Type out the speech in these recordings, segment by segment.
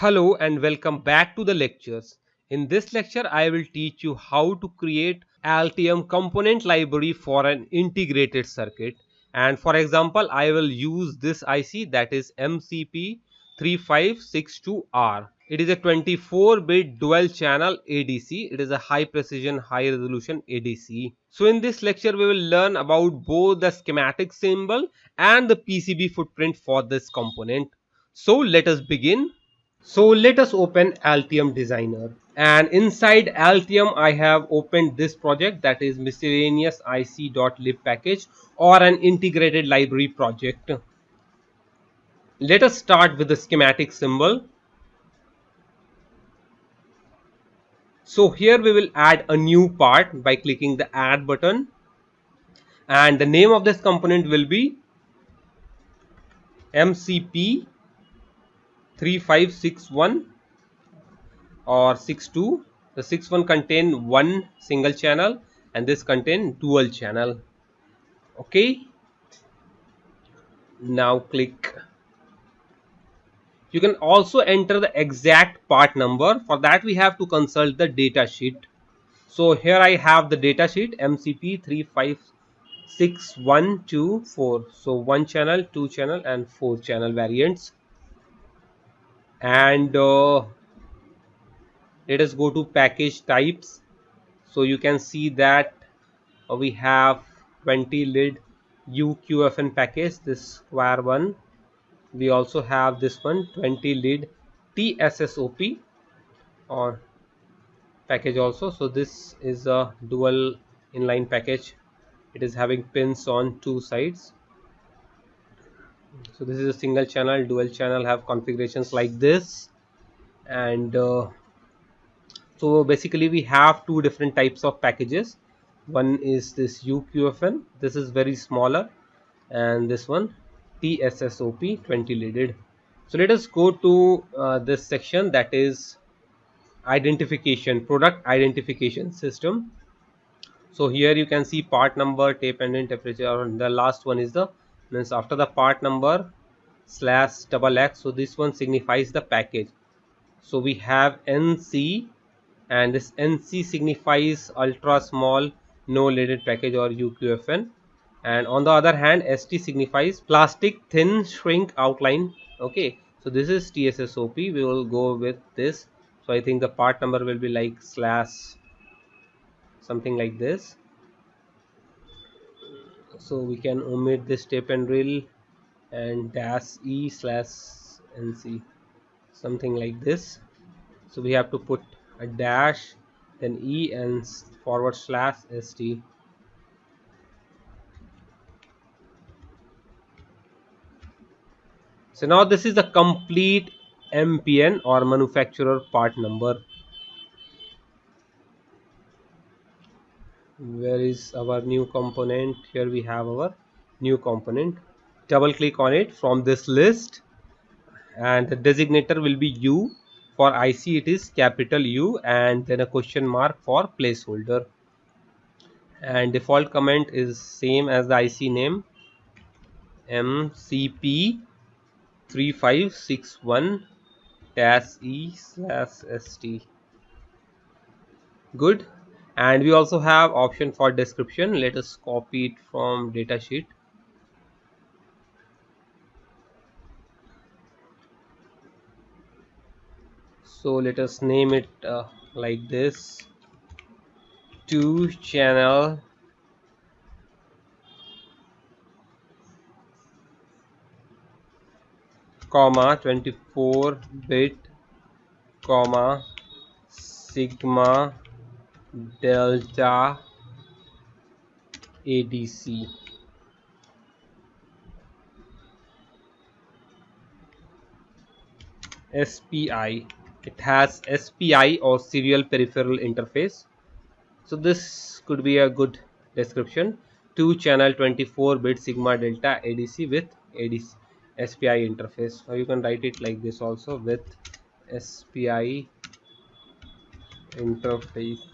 Hello and welcome back to the lectures. In this lecture, I will teach you how to create Altium component library for an integrated circuit. And for example, I will use this IC, that is MCP3562R. It is a 24-bit dual channel ADC. It is a high precision, high resolution ADC. So in this lecture, we will learn about both the schematic symbol and the PCB footprint for this component. So let us begin. So let us open Altium Designer, and inside Altium I have opened this project, that is miscellaneous IC.lib package, or an integrated library project. Let us start with the schematic symbol. So here we will add a new part by clicking the add button, and the name of this component will be MCP 3561 or 62. The 61 contain one single channel and this contain dual channel. Okay, now click. You can also enter the exact part number. For that we have to consult the data sheet. So here I have the data sheet MCP 356124. So one channel, two channel and four channel variants. And let us go to package types. So you can see that we have 20 lid UQFN package, this square one. We also have this one 20 lid TSSOP or package also. So this is a dual inline package. It is having pins on two sides. So this is a single channel. Dual channel have configurations like this. And so basically we have two different types of packages. One is this UQFN, this is very smaller, and this one TSSOP 20 lidded. So let us go to this section, that is identification, product identification system. So here you can see part number, tape pendant, temperature, and the last one is the means after the part number /XX. So this one signifies the package. So we have NC, and this NC signifies ultra small no leaded package or UQFN, and on the other hand ST signifies plastic thin shrink outline. Okay, so this is TSSOP. We will go with this. So I think the part number will be like slash something like this. So we can omit this tape and drill and dash E/NC, something like this. So we have to put a dash, then E and /ST. So now this is the complete MPN or manufacturer part number. Where is our new component? Here we have our new component. Double click on it from this list, and the designator will be U. For IC it is capital U and then a question mark for placeholder. And default comment is same as the IC name, MCP 3561-E/ST. Good. And we also have option for description. Let us copy it from datasheet. So let us name it like this: 2 channel comma 24-bit comma sigma delta ADC. SPI. It has SPI or serial peripheral interface. So this could be a good description. 2 channel 24-bit sigma delta ADC with ADC SPI interface. Or you can write it like this also, with SPI interface.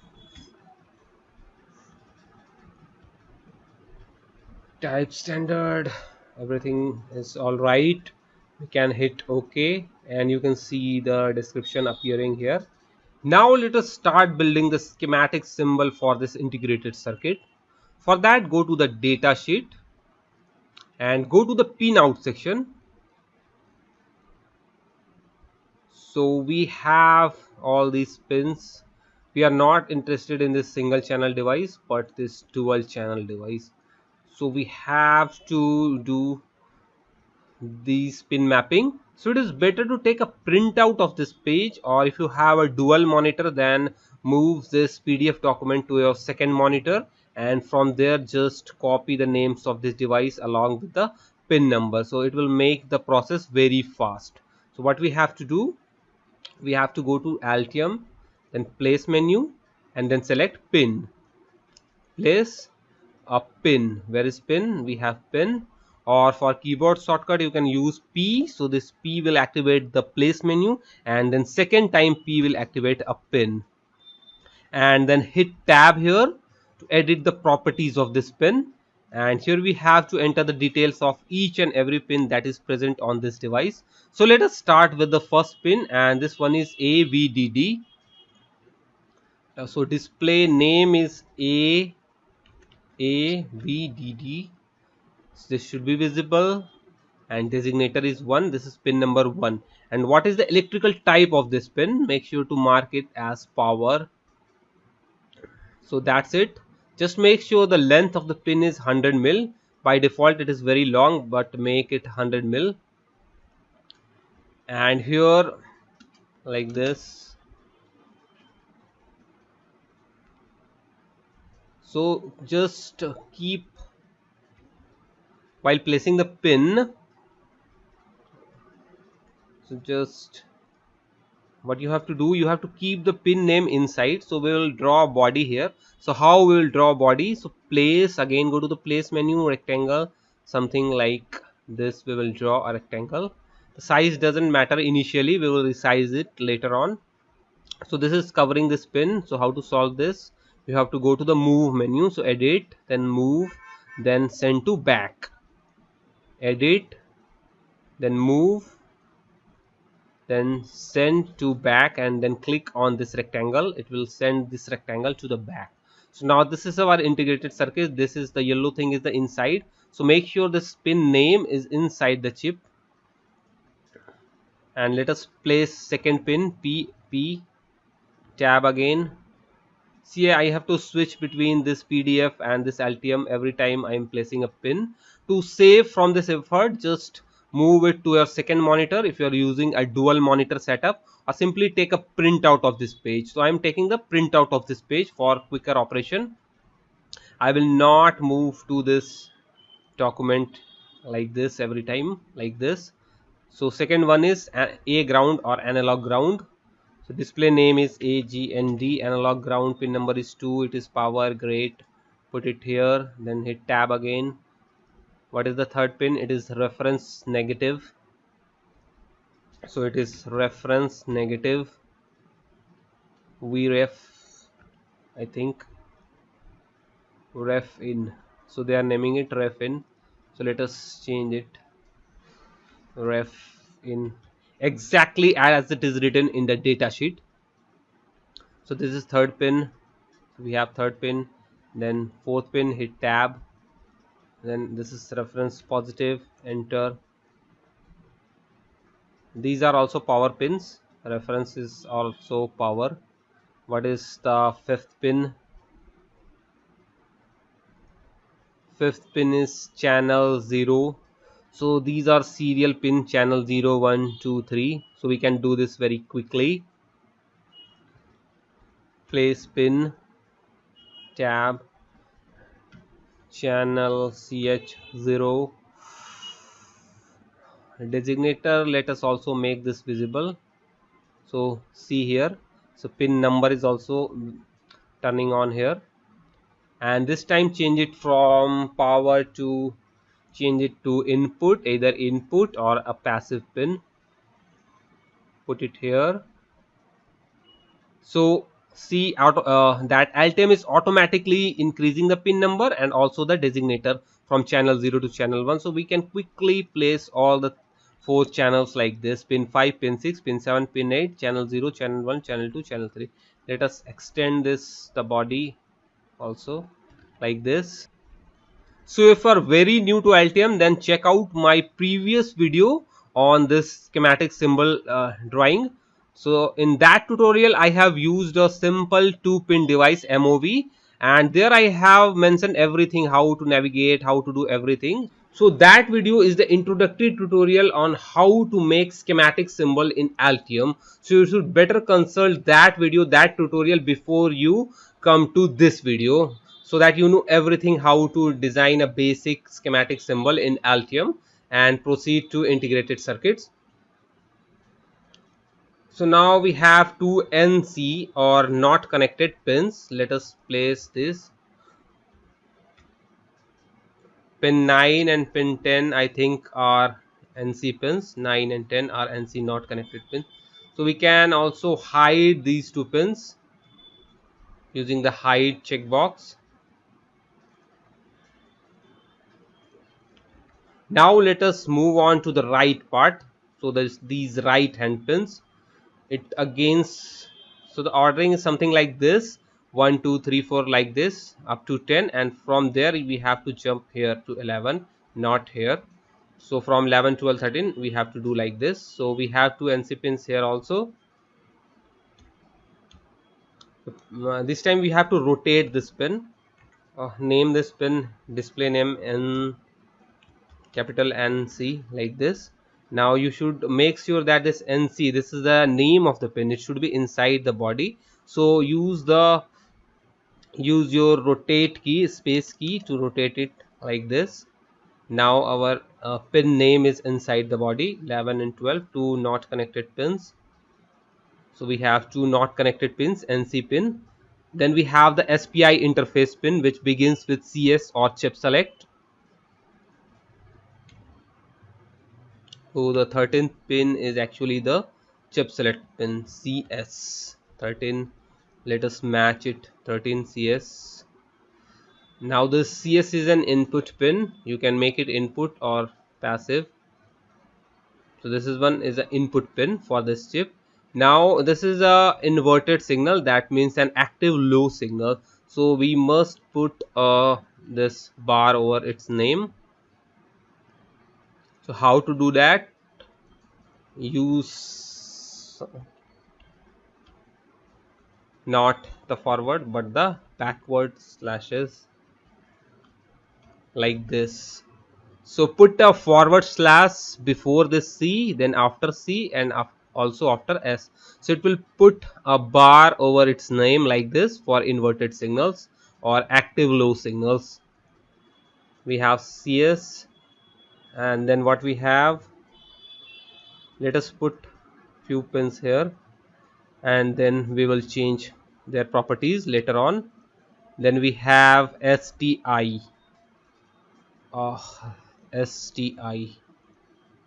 Type standard, everything is all right. We can hit OK, and you can see the description appearing here. Now let us start building the schematic symbol for this integrated circuit. For that, go to the data sheet and go to the pin out section. So we have all these pins. We are not interested in this single channel device, but this dual channel device. So we have to do these pin mapping. So it is better to take a printout of this page, or if you have a dual monitor, then move this PDF document to your second monitor, and from there just copy the names of this device along with the pin number. So it will make the process very fast. So what we have to do, we have to go to Altium, then place menu, and then select pin. Place a pin. Where is pin? We have pin. Or for keyboard shortcut you can use P. So this P will activate the place menu, and then second time P will activate a pin. And then hit tab here to edit the properties of this pin. And here we have to enter the details of each and every pin that is present on this device. So let us start with the first pin, and this one is AVDD. So display name is AVDD. So this should be visible, and designator is 1. This is pin number 1. And what is the electrical type of this pin? Make sure to mark it as power. So that's it. Just make sure the length of the pin is 100 mil. By default it is very long, but make it 100 mil. And here like this. So just keep, while placing the pin, so just what you have to do, you have to keep the pin name inside. So we will draw a body here. So how we will draw a body? So place, again go to the place menu, rectangle, something like this. We will draw a rectangle. The size doesn't matter initially, we will resize it later on. So this is covering this pin. So how to solve this? You have to go to the move menu. So edit, then move, then send to back. Edit, then move, then send to back, and then click on this rectangle. It will send this rectangle to the back. So now this is our integrated circuit. This is the yellow thing is the inside. So make sure this pin name is inside the chip, and let us place second pin P, tab again. See, I have to switch between this PDF and this Altium every time I am placing a pin. To save from this effort, just move it to your second monitor if you are using a dual monitor setup, or simply take a printout of this page. So I am taking the printout of this page for quicker operation. I will not move to this document like this every time, like this. So second one is A ground or analog ground. So display name is AGND, analog ground, pin number is 2, it is power, great. Put it here, then hit tab again. What is the third pin? It is reference negative. So it is reference negative. VREF, I think. Ref in. So they are naming it ref in. So let us change it. Ref in. Exactly as it is written in the data sheet. So this is third pin. We have third pin, then fourth pin, hit tab, then this is reference positive, enter. These are also power pins. Reference is also power. What is the fifth pin? Fifth pin is channel 0. So these are serial pin, channel 0, 1, 2, 3. So we can do this very quickly. Place pin, tab, channel CH0. Designator, let us also make this visible. So see here, so pin number is also turning on here, and this time change it from power to change it to input, either input or a passive pin. Put it here. So see that Altium is automatically increasing the pin number and also the designator from channel 0 to channel 1. So we can quickly place all the four channels like this: pin 5, pin 6, pin 7, pin 8, channel 0, channel 1, channel 2, channel 3. Let us extend this the body also like this. So if you are very new to Altium, then check out my previous video on this schematic symbol drawing. So in that tutorial, I have used a simple 2-pin device MOV, and there I have mentioned everything, how to navigate, how to do everything. So that video is the introductory tutorial on how to make schematic symbol in Altium. So you should better consult that video, that tutorial, before you come to this video, so that you know everything how to design a basic schematic symbol in Altium and proceed to integrated circuits. So now we have two NC or not connected pins. Let us place this. Pin 9 and pin 10 I think are NC pins. 9 and 10 are NC not connected pins. So we can also hide these two pins using the hide checkbox. Now let us move on to the right part. So there's these right hand pins. It against, so the ordering is something like this: 1 2 3 4 like this up to 10, and from there we have to jump here to 11, not here. So from 11 12 13 we have to do like this. So we have two NC pins here also. This time we have to rotate this pin. Name this pin display name in capital NC like this. Now you should make sure that this NC, this is the name of the pin, it should be inside the body. So use your rotate key, space key, to rotate it like this. Now our pin name is inside the body. 11 and 12, two not connected pins. So we have two not connected pins, NC pin. Then we have the SPI interface pin, which begins with CS or chip select. So the 13th pin is actually the chip select pin, CS 13. Let us match it, 13 CS. Now this CS is an input pin. You can make it input or passive. So this is one is an input pin for this chip. Now this is a inverted signal, that means an active low signal. So we must put this bar over its name. So how to do that? Use not the forward but the backward slashes like this. So put a forward slash before this C, then after C, and also after S. So it will put a bar over its name like this for inverted signals or active low signals. We have CS, and then what we have, let us put few pins here, and then we will change their properties later on. Then we have STI, STI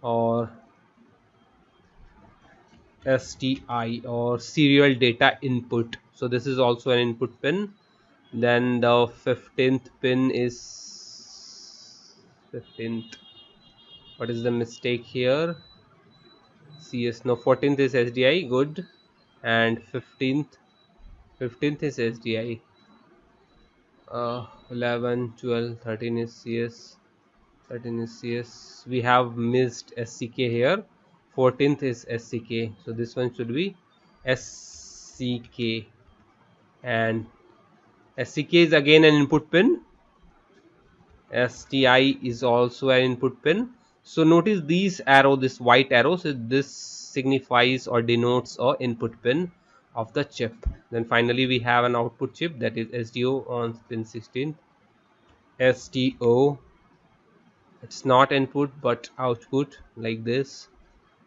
or STI or serial data input. So this is also an input pin. Then the 15th pin is 15th. What is the mistake here? CS, no, 14th is SDI, good. And 15th is SDI. 11 12 13 is CS, 13 is CS. We have missed SCK here. 14th is SCK, so this one should be SCK, and SCK is again an input pin. STI is also an input pin. So notice these arrow, this white arrow, so this signifies or denotes a input pin of the chip. Then finally we have an output chip, that is SDO on pin 16. SDO, it's not input but output like this.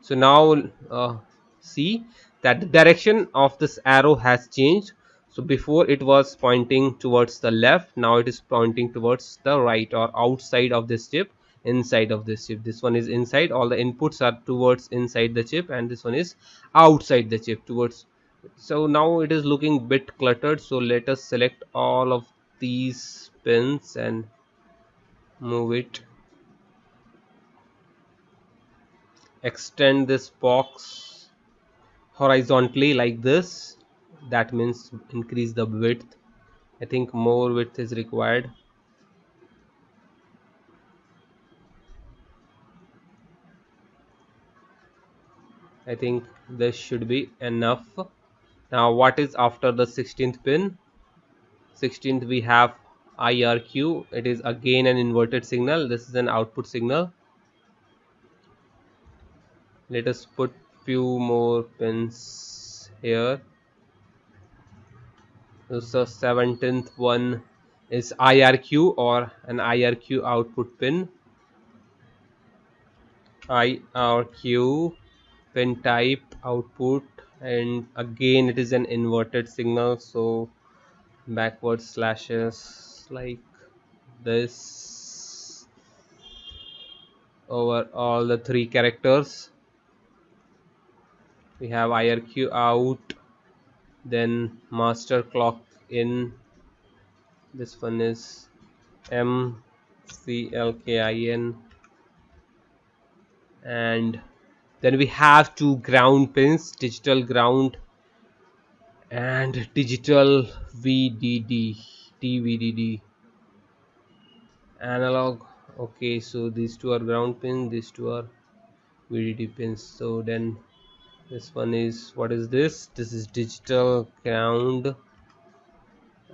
So now see that the direction of this arrow has changed. So before it was pointing towards the left, now it is pointing towards the right or outside of this chip, inside of this chip. This one is inside, all the inputs are towards inside the chip, and this one is outside the chip towards. So now it is looking bit cluttered, so let us select all of these pins and move it extend this box horizontally like this. That means increase the width. I think more width is required. I think this should be enough. Now what is after the 16th pin? 16th we have IRQ. It is again an inverted signal. This is an output signal. Let us put few more pins here. So 17th one is IRQ or an IRQ output pin. IRQ pin type output, and again it is an inverted signal, so backward slashes like this over all the three characters. We have IRQ out, then master clock in. This one is MCLKIN, and then we have two ground pins, digital ground and digital VDD, DVDD, analog. Okay, so these two are ground pins, these two are VDD pins. So then this one is, what is this? This is digital ground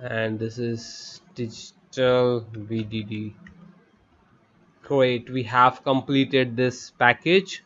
and this is digital VDD. Great, we have completed this package.